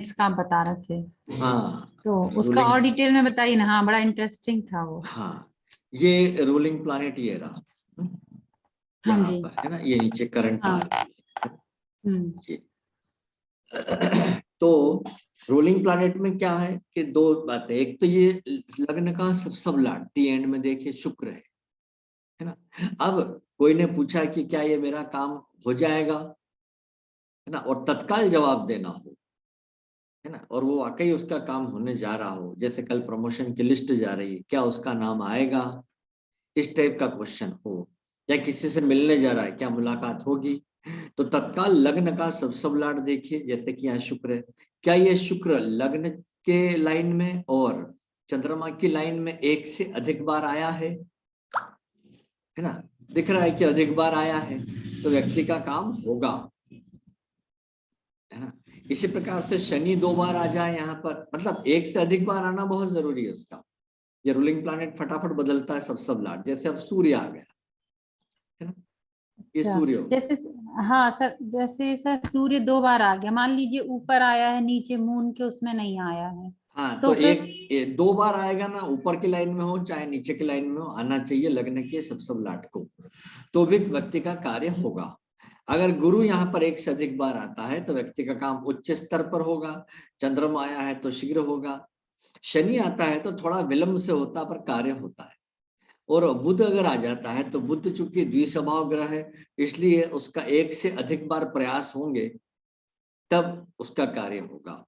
का आप बता रहे थे, हाँ तो उसका और रूलिंग, डिटेल में बताइए ना। हाँ, बड़ा इंटरेस्टिंग था वो। हाँ ये रूलिंग प्लानिट ये रहा हाँ यहाँ जी। पर, है ना, ये नीचे करंट आ हाँ। रही है हम्म। ये। तो रूलिंग प्लैनेट में क्या है कि दो बातें, एक तो ये लग्न का सब लॉर्ड दी एंड में देखिए शुक्र है ना। अब कोई ने पूछा कि क्या ये मेरा काम हो जाएगा, है ना, और तत्काल जवाब देना हो, है ना, और वो वाकई उसका काम होने जा रहा हो, जैसे कल प्रमोशन की लिस्ट जा रही है, क्या उसका नाम आएगा, इस टाइप का क्वेश्चन हो, या किसी से मिलने जा रहा है, क्या मुलाकात होगी, तो तत्काल लग्न का सब लाट देखिए, जैसे कि यहाँ शुक्र है, क्या ये शुक्र लग्न के लाइन में और चंद्रमा की लाइन में एक से अधिक बार आया है ना, दिख रहा है कि अधिक बार आया है, तो व्यक्ति का काम होगा, है ना। इसी प्रकार से शनि 2 बार आ जाए यहाँ पर, मतलब एक से अधिक बार आना बहुत जरूरी है उसका। ये रूलिंग प्लैनेट फटाफट बदलता है सब लाट, जैसे अब सूर्य आ गया, है ना, ये अच्छा, सूर्य हो गया। जैसे, हाँ सर, जैसे सर सूर्य 2 बार आ गया, मान लीजिए ऊपर आया है, नीचे मून के उसमें नहीं आया है, हाँ तो तो फिर? 2 बार आएगा ना, ऊपर की लाइन में हो चाहे नीचे की लाइन में हो, आना चाहिए लग्न के सब लाट को, तो भी व्यक्ति का कार्य होगा। अगर गुरु यहाँ पर एक से अधिक बार आता है तो व्यक्ति का काम उच्च स्तर पर होगा, चंद्रमा आया है तो शीघ्र होगा, शनि आता है तो थोड़ा विलंब से होता पर कार्य होता है, और बुध अगर आ जाता है तो बुध चूंकि द्विस्वभाव ग्रह है, इसलिए उसका एक से अधिक बार प्रयास होंगे, तब उसका कार्य होगा,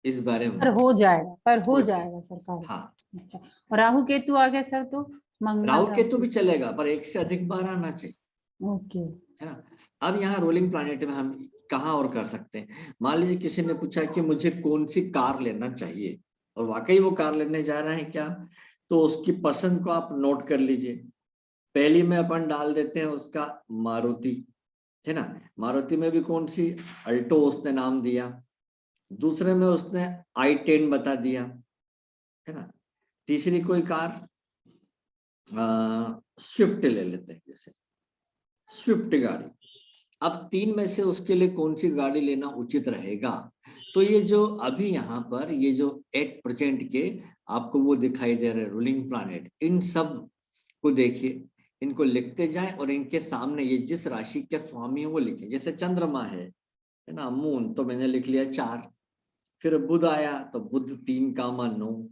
इस बारे में। पर हो जाएगा, पर हो हो जाए, जाएगा सरकार। हाँ। अच्छा, और राहु केतु आ गया सर, तो मंगल राहु राहु केतु भी केतु। चलेगा पर एक से अधिक बार आना चाहिए, ओके। है ना। अब यहाँ रोलिंग प्लैनेट में हम कहाँ और कर सकते हैं, मान लीजिए किसी ने पूछा कि मुझे कौन सी कार लेना चाहिए, और वाकई वो कार लेने जा रहे हैं क्या, तो उसकी पसंद को आप नोट कर लीजिए। पहली में अपन डाल देते हैं उसका मारुति, है ना, मारुति में भी कौन सी, अल्टो उसने नाम दिया, दूसरे में उसने i10 बता दिया, है ना, तीसरी कोई कार स्विफ्ट ले लेते हैं, जैसे स्विफ्ट गाड़ी। अब तीन में से उसके लिए कौन सी गाड़ी लेना उचित रहेगा, तो ये जो अभी यहाँ पर ये जो एट प्रेजेंट के आपको वो दिखाई दे रहे हैं रूलिंग प्लैनेट, इन सब को देखिए, इनको लिखते जाएं, और इनके सामने ये जिस राशि के स्वामी है वो लिखें, जैसे चंद्रमा है ना, मून तो मैंने लिख लिया 4, फिर बुध आया तो बुध 3, 9,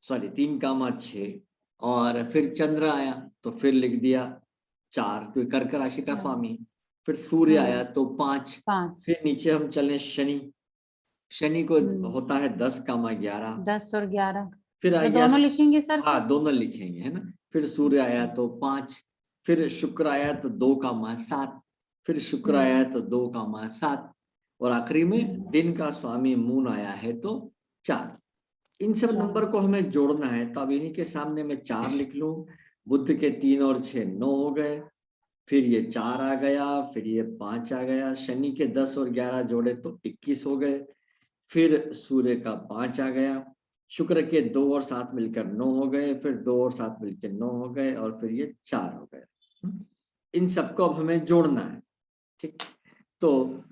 सॉरी 3, 6, और फिर चंद्र आया तो फिर लिख दिया 4, क्योंकि कर्क राशि का अच्छा। स्वामी, फिर सूर्य आया हाँ, तो 5, 5। फिर नीचे हम चले शनि, शनि को हम्म। होता है 10, 11, 10 और 11, फिर आ तो गया दोनों लिखेंगे सर हाँ फिर? दोनों लिखेंगे, है ना, फिर सूर्य आया अच्छा। तो 5, फिर शुक्र आया तो 2, 7, फिर शुक्र आया हम्म। तो 2, 7, और आखिरी में हम्म। दिन का स्वामी मून आया है तो 4। इन सब चलो। नंबर को हमें जोड़ना है, तो अब इन्हीं के सामने मैं 4 लिख लूं, बुध के 3 और 6 9 हो गए, फिर ये 4 आ गया, फिर ये 5 आ गया, शनि के 10 और 11 जोड़े तो 21 हो गए, फिर सूर्य का 5 आ गया, शुक्र के 2 और 7 मिलकर 9 हो गए, फिर 2 और 7 मिलकर 9 हो गए, और फिर ये 4 हो गए। इन सबको अब हमें जोड़ना है, ठीक, तो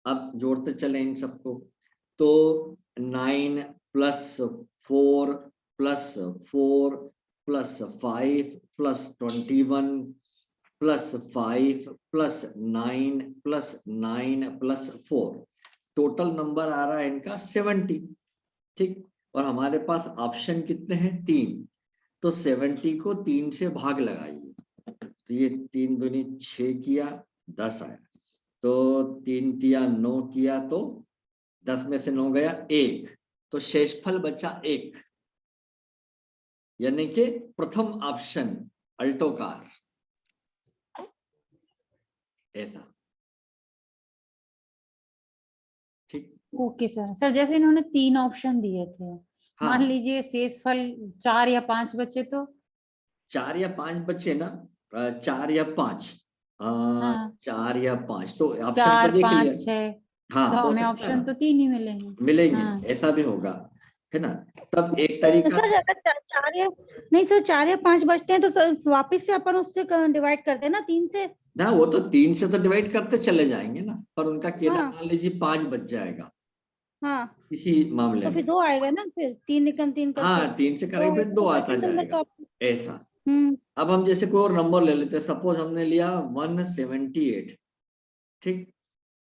अब जोड़ते चले इन सबको, तो 9+4+4+5+9+9+4, टोटल नंबर आ रहा है इनका 70, ठीक, और हमारे पास ऑप्शन कितने हैं, 3, तो 70 को 3 से भाग लगाइए, तो ये 3 दूनी 6 किया, 10 आया, तो 3 तिया 9 किया, तो 10 में से 9 गया 1, तो शेषफल बचा 1, यानी कि प्रथम ऑप्शन अल्टो कार, ऐसा, ठीक, ओके सर। सर जैसे इन्होंने 3 ऑप्शन दिए थे, मान हाँ लीजिए शेषफल 4 या 5 बचे तो? 4 या 5 बचे ना, 4 या 5, हाँ, 4 या 5, तो ऑप्शन तो चार देख लिया, पाँच छः हाँ तो हो हमें सकता है ऑप्शन ना, तो 3 ही मिलेंगे। मिलेंगे, हाँ। ऐसा भी होगा, है ना, तब एक तो तरीका, सर अगर चार या नहीं सर 4 या 5 बचते हैं तो वापस से अपन उससे डिवाइड करते हैं ना 3 से, ना, वो तो 3 से तो डिवाइड करते चले जाएंगे ना, पर उनका कहना हाँ मान लीजिए 5 बच जाएगा हाँ, इसी मामले तो फिर में। 2 आएगा ना, फिर 3 निकम 3 करके हाँ, 3 से 2 करेंगे फिर आएगा, 2 तो आता सेकंड नंबर जाएगा, का ऑप्शन। ऐसा। हम्म। अब हम जैसे कोई और नंबर ले लेते हैं, सपोज हमने लिया 178, ठीक।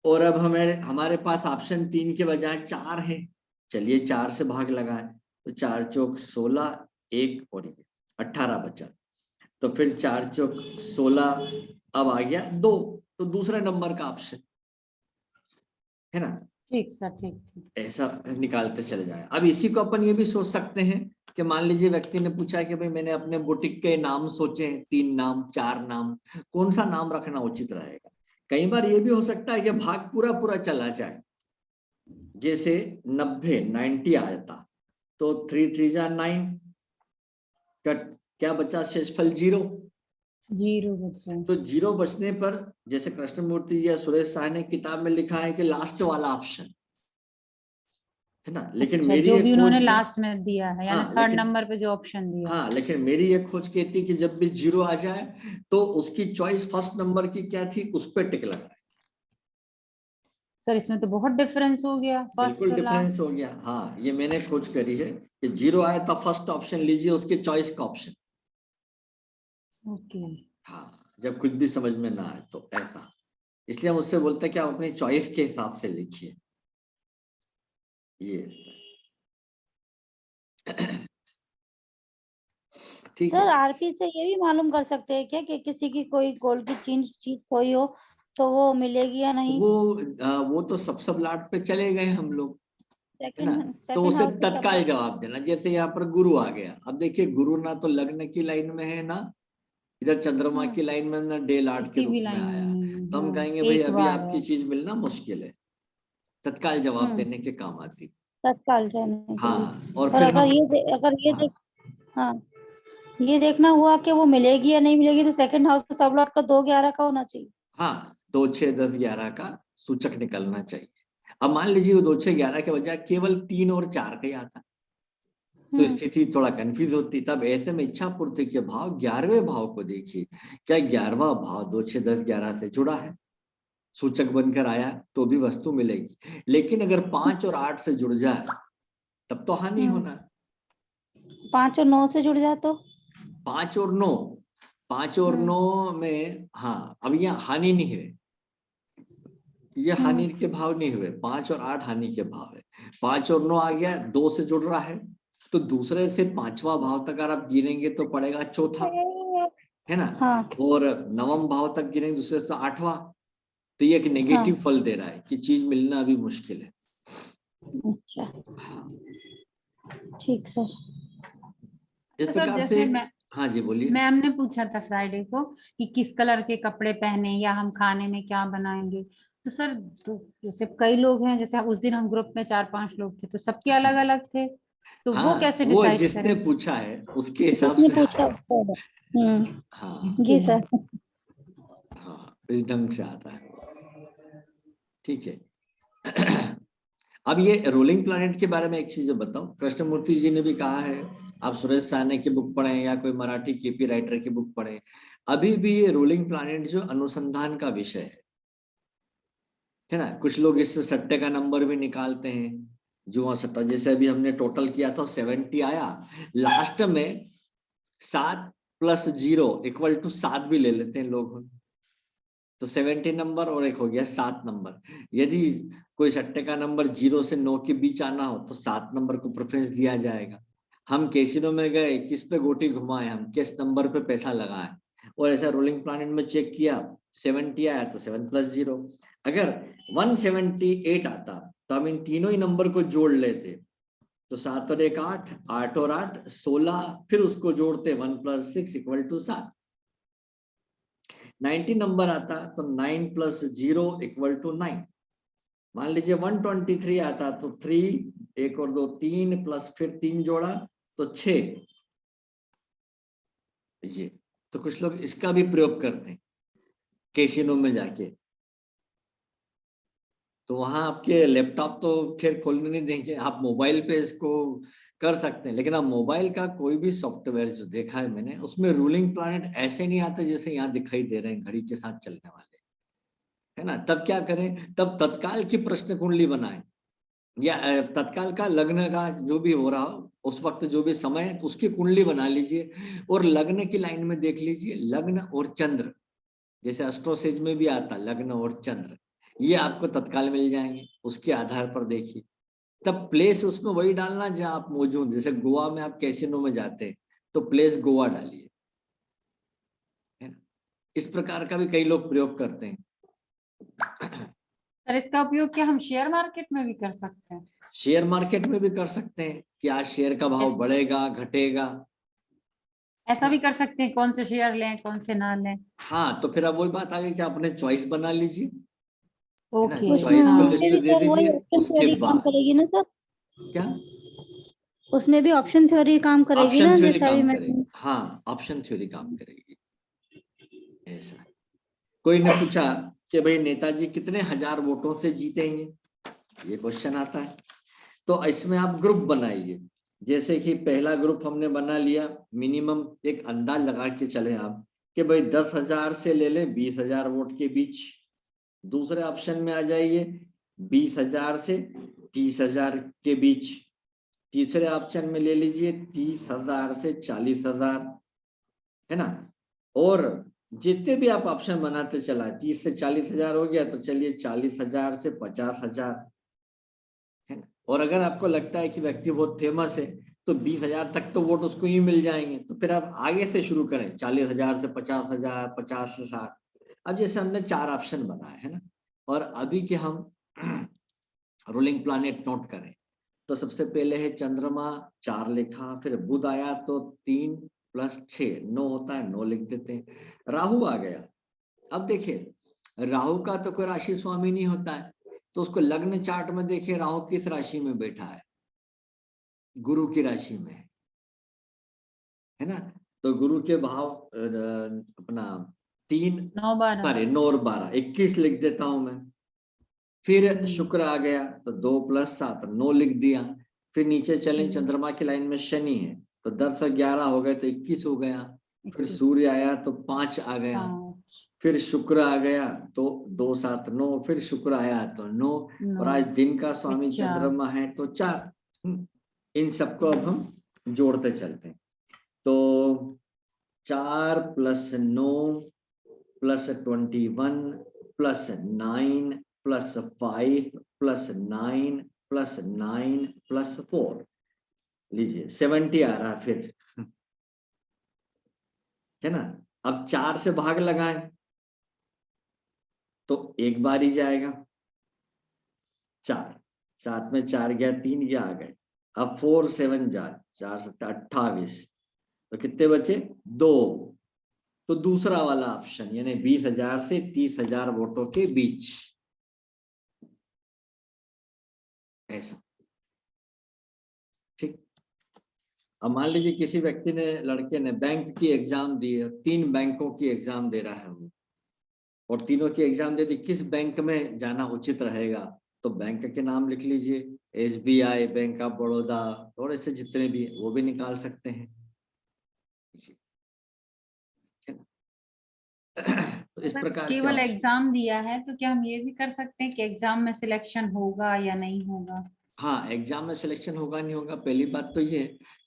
और अब हमें हमारे पास ऑप्शन 3 के बजाय 4 है, चलिए 4 से भाग लगाए, तो 4 चौक 16, 1 और ये 18 बचा। तो फिर 4 चौक 16, अब आ गया 2, तो दूसरा नंबर का ऑप्शन है ना, ठीक सर, ठीक ठीक। ऐसा निकालते चले जाए। अब इसी को अपन ये भी सोच सकते हैं कि मान लीजिए व्यक्ति ने पूछा कि भाई मैंने अपने बुटीक के नाम सोचे हैं, 3 नाम 4 नाम, कौन सा नाम रखना उचित रहेगा। कई बार ये भी हो सकता है कि भाग पूरा पूरा चला जाए, जैसे 90 आया था, तो 3 3 जा 9, क्या बचा शेषफल 0। 0 बचा। तो 0 बचने पर जैसे कृष्णमूर्ति या सुरेश शाह ने किताब में लिखा है कि लास्ट वाला ऑप्शन है ना, लेकिन अच्छा, मेरी जो एक भी खोज उन्होंने में, लास्ट में दिया है, यानी हाँ थर्ड लेकिन, नंबर पे जो ऑप्शन दिया। हाँ लेकिन मेरी ये खोज कहती है कि जब भी 0 आ जाए तो उसकी चॉइस फर्स्ट नंबर की क्या थी, उस पर टिक लगाए। सर इसमें तो बहुत डिफरेंस हो गया, फर्स्ट बिल्कुल और डिफरेंस लास्ट। हो गया, हाँ ये मैंने खोज करी है कि 0 आए तो फर्स्ट ऑप्शन लीजिए, उसके चॉइस का ऑप्शन। ओके। हाँ, जब कुछ भी समझ में ना आए तो ऐसा, इसलिए हम उससे बोलते हैं कि आप अपनी चॉइस के हिसाब से लिखिए, ये ठीक सर है। आरपी से ये भी मालूम कर सकते हैं क्या कि किसी की कोई गोल्ड की चीज खोई हो तो वो मिलेगी या नहीं? वो तो सब लाट पे चले गए हम लोग, है ना। सेकंड तो सेकंड उसे हाउस पे सब तत्काल लोग। जवाब देना, जैसे यहाँ पर गुरु आ गया, अब देखिए गुरु ना तो लग्न की लाइन में है, ना इधर चंद्रमा हम्म। की लाइन में, ना डे लाट के किसी रूप भी में लाइन आया में है। नहीं है, तो हम हाँ कहेंगे भाई एक अभी बार आपकी है। चीज मिलना मुश्किल है, तत्काल जवाब हम्म। देने के काम आती। तत्काल जाने के लिए। हाँ, और और फिर अगर हम, अगर ये हाँ देख, हाँ, ये देखना हुआ कि वो मिलेगी या नहीं मिलेगी, तो सेकंड हाउस पे सब लॉट का 2 11 का होना चाहिए। हाँ 2 6 10 11 का सूचक निकलना चाहिए। अब मान लीजिए वो 2 6 11 के बजाय केवल 3 और 4 का ही आता, तो हम्म। स्थिति थोड़ा कंफ्यूज होती। तब ऐसे में इच्छा पूर्ति के भाव 11वें भाव को देखिए, क्या 11वां भाव 2 6 10 11 से जुड़ा है, सूचक बनकर आया तो भी वस्तु मिलेगी। लेकिन अगर 5 और 8 से जुड़ जाए तब तो हानि हम्म। होना। 5 और 9 से जुड़ जाए तो? 5 और 9, 5 और हम्म। 9 में, हाँ अब यहाँ हानि नहीं है, ये हम्म। हानि के भाव नहीं हुए, 5 और 8 हानि के भाव है। 5 और 9 आ गया, 2 से जुड़ रहा है, तो दूसरे से 5वां भाव तक अगर आप गिनेंगे तो पड़ेगा चौथा, है ना। हाँ और 9वां भाव तक गिनेंगे दूसरे से 8वां, तो ये एक हाँ। नेगेटिव फल दे रहा है कि चीज मिलना अभी मुश्किल है। अच्छा, हाँ, ठीक सर। इस तो सर प्रकार से। जैसे मैं, हाँ जी बोलिए। मैम ने पूछा था फ्राइडे को कि किस कलर के कपड़े पहने या हम खाने में क्या बनाएंगे। तो सर, तो जैसे कई लोग हैं, जैसे उस दिन हम ग्रुप में 4 5 लोग थे, तो सबके अलग अलग थे, तो वो हाँ, कैसे वो डिसाइड जिसने करें? पूछा है उसके हिसाब जिसने से। पूछा उसको है। हाँ जी ओके। सर। हाँ, इस ढंग से आता है, ठीक है। अब ये रोलिंग प्लैनेट के बारे में एक चीज बताओ, कृष्णमूर्ति जी ने भी कहा है, आप सुरेश साहनी की बुक पढ़ें या कोई मराठी केपी राइटर की बुक पढ़ें, अभी भी ये रोलिंग प्लैनेट जो अनुसंधान का विषय है ना। कुछ लोग इससे सट्टे का नंबर भी निकालते हैं, जुआ सट्टा, जैसे अभी हमने टोटल किया था 70 आया, लास्ट में 7 + 0 = 7 भी ले लेते हैं लोग, तो 70 नंबर और एक हो गया 7 नंबर। यदि कोई सट्टे का नंबर 0 से 9 के बीच आना हो तो 7 नंबर को प्रेफरेंस दिया जाएगा। हम कैसीनो में गए, किस पे गोटी घुमाए, हम किस नंबर पे पैसा लगाए, और ऐसा रोलिंग प्लैनेट में चेक किया, 70 आया तो 7 + 0। अगर 178 आता तो हम इन तीनों ही नंबर को जोड़ लेते, तो 7 और 1 8, 8 और 8 16, फिर उसको जोड़ते 1 + 6 = 7। 90 नंबर आता तो 9 + 0 = 9। मान लीजिए 123 आता तो 3, 1 और 2 3, प्लस फिर 3 जोड़ा तो 6। ये तो कुछ लोग इसका भी प्रयोग करते हैं कैसीनो में जाके, तो वहां आपके लैपटॉप तो खैर खोलने नहीं देंगे, आप मोबाइल पे इसको कर सकते हैं। लेकिन अब मोबाइल का कोई भी सॉफ्टवेयर जो देखा है मैंने, उसमें रूलिंग प्लैनेट ऐसे नहीं आते जैसे यहाँ दिखाई दे रहे हैं घड़ी के साथ चलने वाले, है ना। तब क्या करें, तब तत्काल की प्रश्न कुंडली बनाएं, या तत्काल का लग्न का जो भी हो रहा हो उस वक्त जो भी समय है, तो उसकी कुंडली बना लीजिए और लग्न की लाइन में देख लीजिए लग्न और चंद्र, जैसे एस्ट्रोसेज में भी आता लग्न और चंद्र, ये आपको तत्काल मिल जाएंगे, उसके आधार पर देखिए। तब प्लेस उसमें वही डालना जहां आप मौजूद, जैसे गोवा में आप कैसीनो में जाते हैं तो प्लेस गोवा डालिए, है ना। इस प्रकार का भी कई लोग प्रयोग करते हैं। सर इसका उपयोग क्या हम शेयर मार्केट में भी कर सकते हैं? शेयर मार्केट में भी कर सकते हैं कि आज शेयर का भाव बढ़ेगा घटेगा, ऐसा भी कर सकते हैं कौन से शेयर लें कौन से ना लें। हाँ। तो फिर अब वही बात आ गई कि अपने चॉइस बना लीजिए, है ना, ओके चॉइस को उसमें लिस्ट भी दे सर वही दीजिए। ऑप्शन उसके थ्योरी काम बाद करेगी ना सर? क्या उसमें भी ऑप्शन थ्योरी काम करेगी ऑप्शन ना, थ्योरी जैसा अभी काम मैं करेगी, हाँ ऑप्शन थ्योरी काम करेगी। ऐसा कोई ने पूछा कि भाई नेताजी कितने हजार वोटों से जीतेंगे, ये क्वेश्चन आता है। तो इसमें आप ग्रुप बनाइए, जैसे कि पहला ग्रुप हमने बना लिया, मिनिमम एक अंदाज लगा के चले आप कि भाई 10,000 से ले लें 20,000 वोट के बीच। दूसरे ऑप्शन में आ जाइए 20,000 से 30,000 के बीच। तीसरे ऑप्शन में ले लीजिए 30,000 से 40,000, है ना। और जितने भी आप ऑप्शन बनाते चला, 30 से 40,000 हो गया तो चलिए 40,000 से 50,000, है ना। और अगर आपको लगता है कि व्यक्ति बहुत फेमस है तो 20,000 तक तो वोट उसको ही मिल जाएंगे, तो फिर आप आगे से शुरू करें 40,000 से 50,000, 50 से 60। अब जैसे हमने 4 ऑप्शन बनाए, है ना, और अभी के हम रूलिंग प्लैनेट नोट करें तो सबसे पहले है चंद्रमा 4 लिखा, फिर बुध आया तो 3 + 6 9 होता है, 9 लिख देते हैं। राहु आ गया। अब देखिए राहु का तो कोई राशि स्वामी नहीं होता है, तो उसको लग्न चार्ट में देखिए राहु किस राशि में बैठा है, गुरु की राशि में, है ना। तो गुरु के भाव अपना 3 9 12 सॉरी 9 और 12 21 लिख देता हूं मैं। फिर शुक्र आ गया तो 2 + 7 9 लिख दिया। फिर नीचे चले चंद्रमा की लाइन में शनि है तो 10 और 11 हो गए तो 21 हो गया। फिर 21, सूर्य आया तो 5 आ गया। 5 फिर शुक्र आ गया तो 2 7 9, फिर शुक्र आया तो 9, और 9 आज दिन का स्वामी 4। चंद्रमा है तो 4। इन सबको अब हम जोड़ते चलते हैं। तो 4 + 9 + 21 + 9 + 5 + 9 + 9 + 4, लीजिए 70 आ रहा फिर, है ना। अब 4 से भाग लगाएं तो एक बार ही जाएगा 4, 7 में 4 गया 3 गया आ गए। अब 4 7 जा 4 7 28, तो कितने बचे 2। तो दूसरा वाला ऑप्शन यानी 20,000 से 30,000 वोटों के बीच, ऐसा ठीक। अब मान लीजिए किसी व्यक्ति ने, लड़के ने बैंक की एग्जाम दी है, 3 बैंकों की एग्जाम दे रहा है वो, और तीनों की एग्जाम दे दी, किस बैंक में जाना उचित रहेगा, तो बैंक के नाम लिख लीजिए, SBI, बैंक ऑफ बड़ौदा, और ऐसे जितने भी वो भी निकाल सकते हैं। तो इस प्रकार के केवल ऑप्शन। एग्जाम दिया है तो क्या हम ये भी कर सकते हैं कि एग्जाम में सिलेक्शन होगा या नहीं होगा? हाँ, एग्जाम में सिलेक्शन होगा नहीं होगा, पहली बात तो ये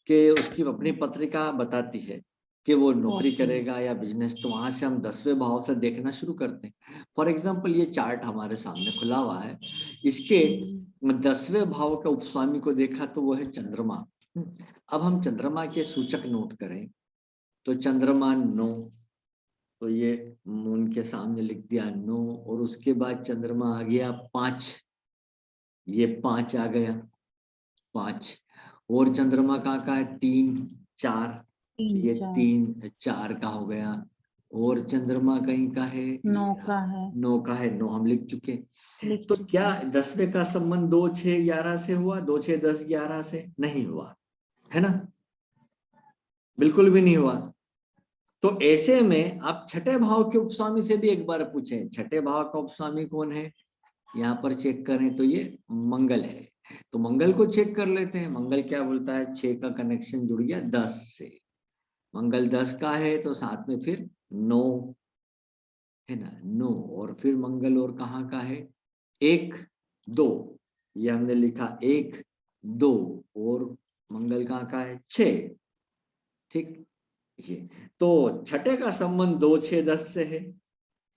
कि उसकी अपनी पत्रिका बताती है कि वो नौकरी ओके। करेगा या बिजनेस, तो वहां से हम 10वें भाव से देखना शुरू करते हैं। फॉर एग्जाम्पल ये चार्ट हमारे सामने खुला हुआ है, इसके 10वें भाव का उपस्वामी को देखा तो वो है चंद्रमा। अब हम चंद्रमा के सूचक नोट करें तो चंद्रमा 9, तो ये उनके सामने लिख दिया 9, और उसके बाद चंद्रमा आ गया 5, ये 5 आ गया 5, और चंद्रमा का है 3 4, 3 ये 4 3 4 का हो गया, और चंद्रमा कहीं का है 9 का है, 9 का है, 9 हम लिख चुके। लिख तो चुके क्या हैं। 10वें का संबंध 2 6 11 से हुआ? 2 6 10 11 से नहीं हुआ, है ना, बिल्कुल भी नहीं हुआ। तो ऐसे में आप छठे भाव के उपस्वामी से भी एक बार पूछें, छठे भाव का उपस्वामी कौन है, यहाँ पर चेक करें तो ये मंगल है, तो मंगल को चेक कर लेते हैं। मंगल क्या बोलता है, 6 का कनेक्शन जुड़ गया 10 से, मंगल 10 का है तो साथ में फिर 9 है ना, 9 और फिर मंगल और कहाँ का है, 1 2, ये हमने लिखा 1 2 और मंगल कहाँ का है 6, ठीक। ये तो छठे का संबंध 2 6 10 से है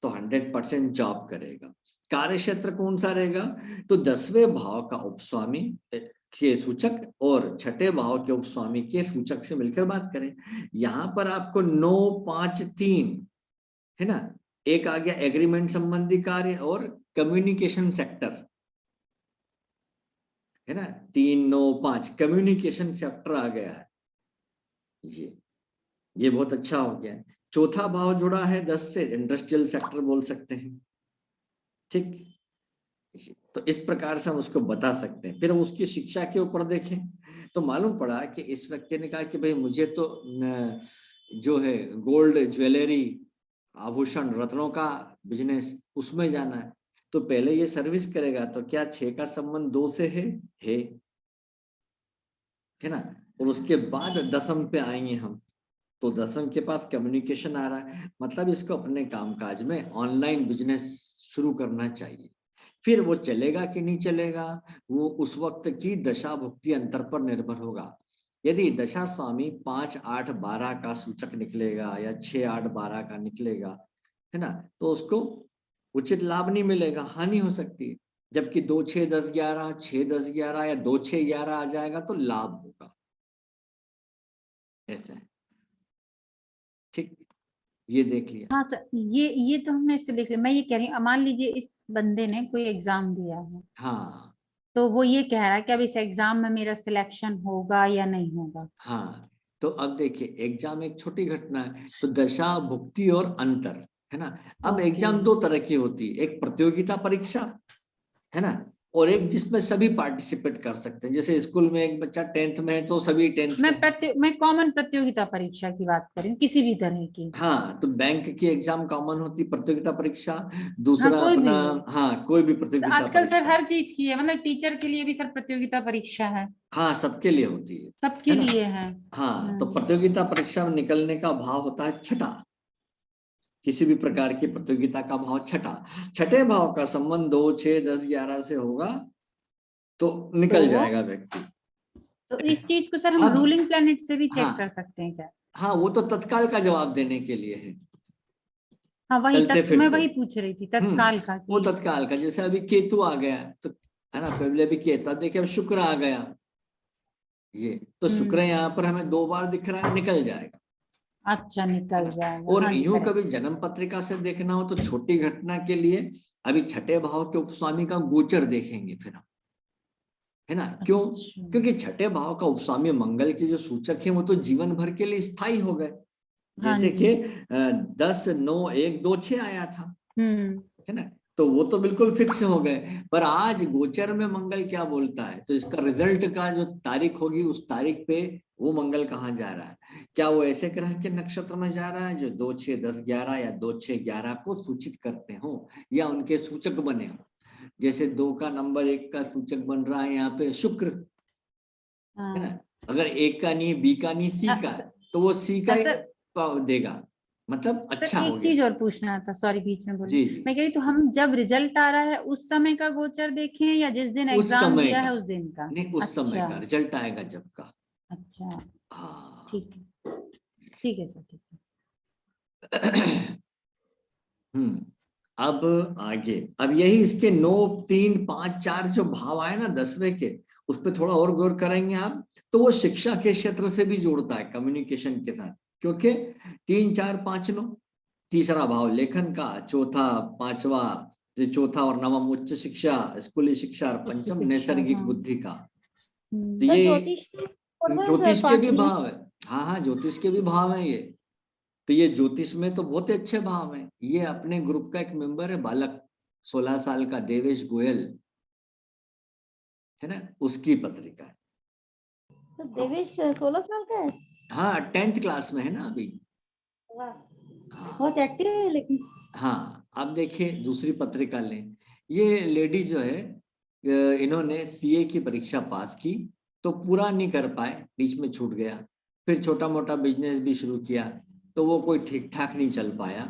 तो 100% जॉब करेगा। कार्य क्षेत्र कौन सा रहेगा, तो 10वें भाव का उपस्वामी के सूचक और छठे भाव के उपस्वामी के सूचक से मिलकर बात करें। यहां पर आपको 9 5 3 है ना, एक आ गया एग्रीमेंट संबंधी कार्य और कम्युनिकेशन सेक्टर है ना, 3 9 5 कम्युनिकेशन सेक्टर आ गया है, ये बहुत अच्छा हो गया। चौथा भाव जुड़ा है 10 से, इंडस्ट्रियल सेक्टर बोल सकते हैं, ठीक। तो इस प्रकार से हम उसको बता सकते हैं। फिर हम उसकी शिक्षा के ऊपर देखें तो मालूम पड़ा कि इस व्यक्ति ने कहा कि भाई मुझे तो जो है गोल्ड ज्वेलरी आभूषण रत्नों का बिजनेस उसमें जाना है, तो पहले ये सर्विस करेगा, तो क्या 6 का संबंध 2 से है ना, और उसके बाद दसम पे आएंगे हम, तो दसम के पास कम्युनिकेशन आ रहा है, मतलब इसको अपने कामकाज में ऑनलाइन बिजनेस शुरू करना चाहिए। फिर वो चलेगा कि नहीं चलेगा, वो उस वक्त की दशा भुक्ति अंतर पर निर्भर होगा। यदि दशा स्वामी 5 8 12 का सूचक निकलेगा या 6 8 12 का निकलेगा है ना, तो उसको उचित लाभ नहीं मिलेगा, हानि हो सकती है। जबकि 2 6 10 11 6 10 11 या 2 6 11 आ जाएगा तो लाभ होगा, ऐसा है, ठीक। ये देख लिया। हाँ सर, ये तो हमने इससे देख लिया। मैं ये कह रही हूँ, मान लीजिए इस बंदे ने कोई एग्जाम दिया है, हाँ तो वो ये कह रहा है कि अब इस एग्जाम में मेरा सिलेक्शन होगा या नहीं होगा। हाँ, तो अब देखिए एग्जाम एक छोटी घटना है, तो दशा भुक्ति और अंतर है ना। अब ओके। एग्जाम 2 तरह की होती है, एक प्रतियोगिता परीक्षा है ना, और एक जिसमें सभी पार्टिसिपेट कर सकते हैं। जैसे स्कूल में एक बच्चा 10th में है तो सभी 10th में है। मैं कॉमन प्रतियोगिता परीक्षा की बात कर रही हूँ, किसी भी तरह की। हाँ, तो बैंक की एग्जाम कॉमन होती प्रतियोगिता परीक्षा, हाँ, दूसरा कोई अपना भी हो। हाँ कोई भी प्रतियोगिता आजकल सर परीक्षा, हर चीज की है, मतलब टीचर के लिए भी सर प्रतियोगिता परीक्षा है, हाँ सबके लिए होती सबके है ना। लिए है। हाँ, तो प्रतियोगिता परीक्षा में निकलने का भाव होता है छठा, किसी भी प्रकार की प्रतियोगिता का भाव छठा, छठे भाव का संबंध 2 6 10 11 से होगा तो निकल तो जाएगा व्यक्ति। तो इस चीज को सर हम अब रूलिंग प्लैनेट से भी चेक कर हाँ सकते हैं क्या? हाँ, वो तो तत्काल का जवाब देने के लिए है, हाँ वही चलते मैं फिरते। वही पूछ रही थी, तत्काल का वो कि तत्काल का, जैसे अभी केतु आ गया तो है ना, पहले भी केतु, अब देखिए अब शुक्र आ गया, ये तो शुक्र हम्म। यहाँ पर हमें 2 बार दिख रहा है, निकल जाएगा अच्छा, है निकल ना। जाएगा, और हाँ जी, यूं करेक्ट। कभी जन्म पत्रिका से देखना हो तो छोटी घटना के लिए अभी छठे भाव के उपस्वामी का गोचर देखेंगे फिर हम, है ना। क्यों, अच्छा। क्योंकि छठे भाव का उपस्वामी मंगल के जो सूचक है वो तो जीवन भर के लिए स्थायी हो गए, हाँ जैसे जी। कि 10 9 1 2 6 आया था हम्म। है ना, तो वो तो बिल्कुल फिक्स हो गए। पर आज गोचर में मंगल क्या बोलता है, तो इसका रिजल्ट का जो तारीख होगी उस तारीख पे वो मंगल कहाँ जा रहा है, क्या वो ऐसे ग्रह के नक्षत्र में जा रहा है जो 2 6 10 11 या 2 6 11 को सूचित करते हो या उनके सूचक बने हो। जैसे 2 का नंबर 1 का सूचक बन रहा है यहाँ पे शुक्र है ना, हाँ। अगर 1 का नहीं बी का नहीं सी का सर, तो वो सी का सर, देगा, मतलब सर अच्छा हो एक गया। चीज और पूछना था, सॉरी बीच में बोली। जी जी, मैं कह रही तो हम जब रिजल्ट आ रहा है उस समय का गोचर देखें या जिस दिन उस एग्जाम समय दिया का, है उस दिन का? नहीं उस समय अच्छा। का रिजल्ट आएगा जब का। अच्छा, हाँ ठीक है, ठीक है सर, ठीक है। हम्म, अब आगे, अब यही इसके 9 3 5 4 जो भाव आए ना 10वें के, उस पर थोड़ा और गौर करेंगे आप, तो वो शिक्षा के क्षेत्र से भी जोड़ता है कम्युनिकेशन के साथ, क्योंकि 3 4 5 9, तीसरा भाव लेखन का, चौथा पांचवा, जो चौथा और नवम उच्च शिक्षा स्कूली शिक्षा और उच्च पंचम शिक्षा, नैसर्गिक हाँ। बुद्धि का, तो सर ये ज्योतिष से पढ़ दो ये सर ज्योतिष के भी पांचवी। भाव है। हाँ हाँ, ज्योतिष के भी भाव है ये, तो ये ज्योतिष में तो बहुत अच्छे भाव हैं। ये अपने ग्रुप का एक मेंबर है बालक, 16 साल का देवेश गोयल है ना, उसकी पत्रिका है। तो देवेश 16 साल का है। हाँ 10th क्लास में है ना अभी। वाह, हाँ बहुत एक्टिव है लेकिन। हाँ, अब देखिए दूसरी पत्रिका लें, ये लेडी जो है इन्होंने सीए की परीक्षा पास की तो पूरा नहीं कर पाए, बीच में छूट गया। फिर छोटा मोटा बिजनेस भी शुरू किया तो वो कोई ठीक ठाक नहीं चल पाया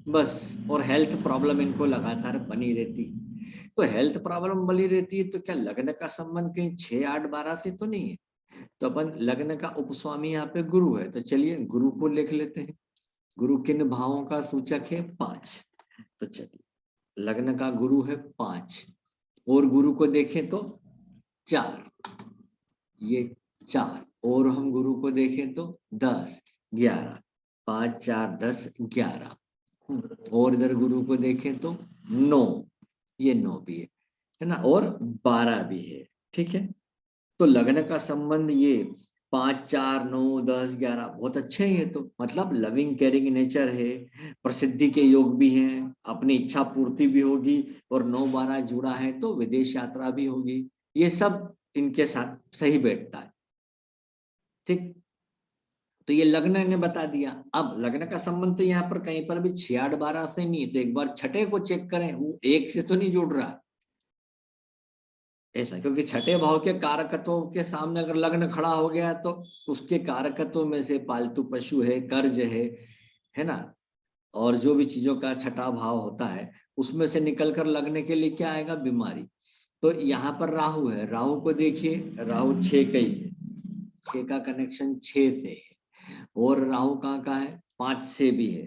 बस। और हेल्थ प्रॉब्लम इनको लगातार बनी रहती। तो हेल्थ प्रॉब्लम बनी रहती है तो क्या लग्न का संबंध कहीं 6, 8, 12 से तो नहीं है। तो अपन लग्न का उपस्वामी यहाँ पे गुरु है, तो चलिए गुरु को लिख लेते हैं। गुरु किन भावों का सूचक है? 5। तो चलिए लग्न का गुरु है 5 और गुरु को देखें तो 4, ये 4 और हम गुरु को देखें तो 10, 11, 5, 4, 10, 11 और इधर गुरु को देखें तो 9, ये 9 भी है ना, और 12 भी है। ठीक है, तो लग्न का संबंध ये 5, 4, 9, 10, 11 बहुत अच्छे हैं। ये तो मतलब लविंग केयरिंग नेचर है, प्रसिद्धि के योग भी हैं, अपनी इच्छा पूर्ति भी होगी और 9, 12 जुड़ा है तो विदेश यात्रा भी होगी। ये सब इनके साथ सही बैठता है। ठीक, तो ये लग्न ने बता दिया। अब लग्न का संबंध तो यहाँ पर कहीं पर भी 6, 8, 12 से नहीं है, तो एक बार छठे को चेक करें, वो 1 से तो नहीं जुड़ रहा ऐसा, क्योंकि छठे भाव के कारकत्वों के सामने अगर लग्न खड़ा हो गया तो उसके कारकत्वों में से पालतू पशु है, कर्ज है ना, और जो भी चीजों का छठा भाव होता है उसमें से निकलकर लगने के लिए क्या आएगा? बीमारी। तो यहाँ पर राहु है, राहु को देखिए, राहु 6 का ही है, 6 का कनेक्शन 6 से है और राहु कहाँ का है? 5 से भी है,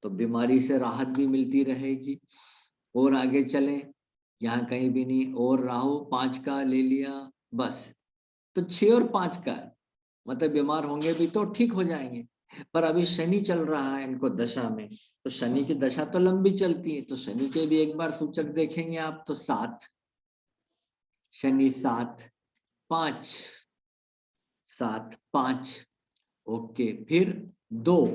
तो बीमारी से राहत भी मिलती रहेगी। और आगे चलें, यहाँ कहीं भी नहीं, और राहु 5 का ले लिया बस, तो 6 और 5 का मतलब बीमार होंगे भी तो ठीक हो जाएंगे। पर अभी शनि चल रहा है इनको दशा में, तो शनि की दशा तो लंबी चलती है, तो शनि के भी एक बार सूचक देखेंगे आप तो 7, शनि 7, 5, 7, 5, ओके, फिर 2,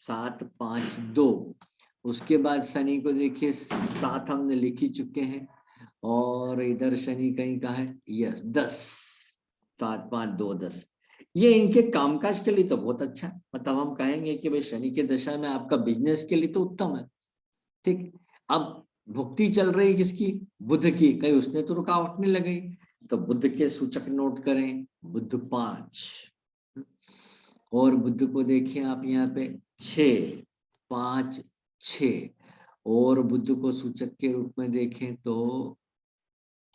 7, 5, 2, उसके बाद शनि को देखिए 7 हमने लिख ही चुके हैं और इधर शनि कहीं का है? यस, 10, 7, 5, 2, 10। ये इनके कामकाज के लिए तो बहुत अच्छा है, मतलब हम कहेंगे कि भाई शनि के दशा में आपका बिजनेस के लिए तो उत्तम है। ठीक, अब भुक्ति चल रही है किसकी? बुध की, कहीं उसने तो रुकावट नहीं लगाई, तो बुध के सूचक नोट करें, बुध 5 और बुध को देखिए आप यहाँ पे 6, 5, 6 और बुध को सूचक के रूप में देखें तो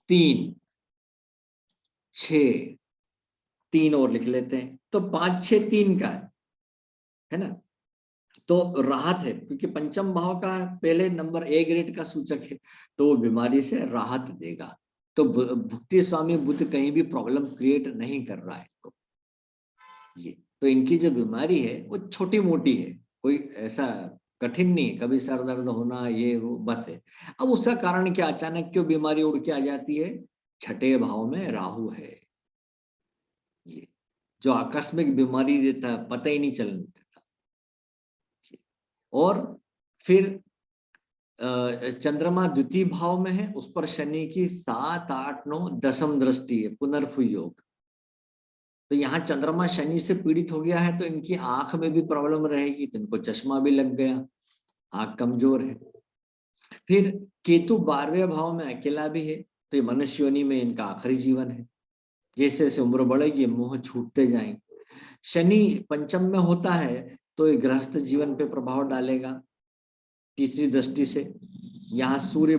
3, 6, 3 और लिख लेते हैं, तो 5, 6, 3 का है ना, तो राहत है क्योंकि पंचम भाव का पहले नंबर ए ग्रेड का सूचक है, तो वो बीमारी से राहत देगा। तो भुक्ति स्वामी बुध कहीं भी प्रॉब्लम क्रिएट नहीं कर रहा है इनको। ये तो इनकी जो बीमारी है वो छोटी मोटी है, कोई ऐसा कठिन नहीं है, कभी सर दर्द होना ये वो बस है। अब उसका कारण क्या? अचानक क्यों बीमारी उड़ के आ जाती है? छठे भाव में राहु है, ये जो आकस्मिक बीमारी देता है, पता ही नहीं चलने देता। और फिर चंद्रमा द्वितीय भाव में है, उस पर शनि की 7, 8, 9 10वीं दृष्टि है, पुनर्भु योग। तो यहाँ चंद्रमा शनि से पीड़ित हो गया है तो इनकी आंख में भी प्रॉब्लम रहेगी, तो इनको चश्मा भी लग गया, आंख कमजोर है। फिर केतु 12वें भाव में अकेला भी है, तो ये मनुष्य योनि में इनका आखिरी जीवन है। जैसे जैसे उम्र बढ़ेगी मोह छूटते जाएंगे। शनि पंचम में होता है तो ये गृहस्थ जीवन पे प्रभाव डालेगा तीसरी दृष्टि से। यहाँ सूर्य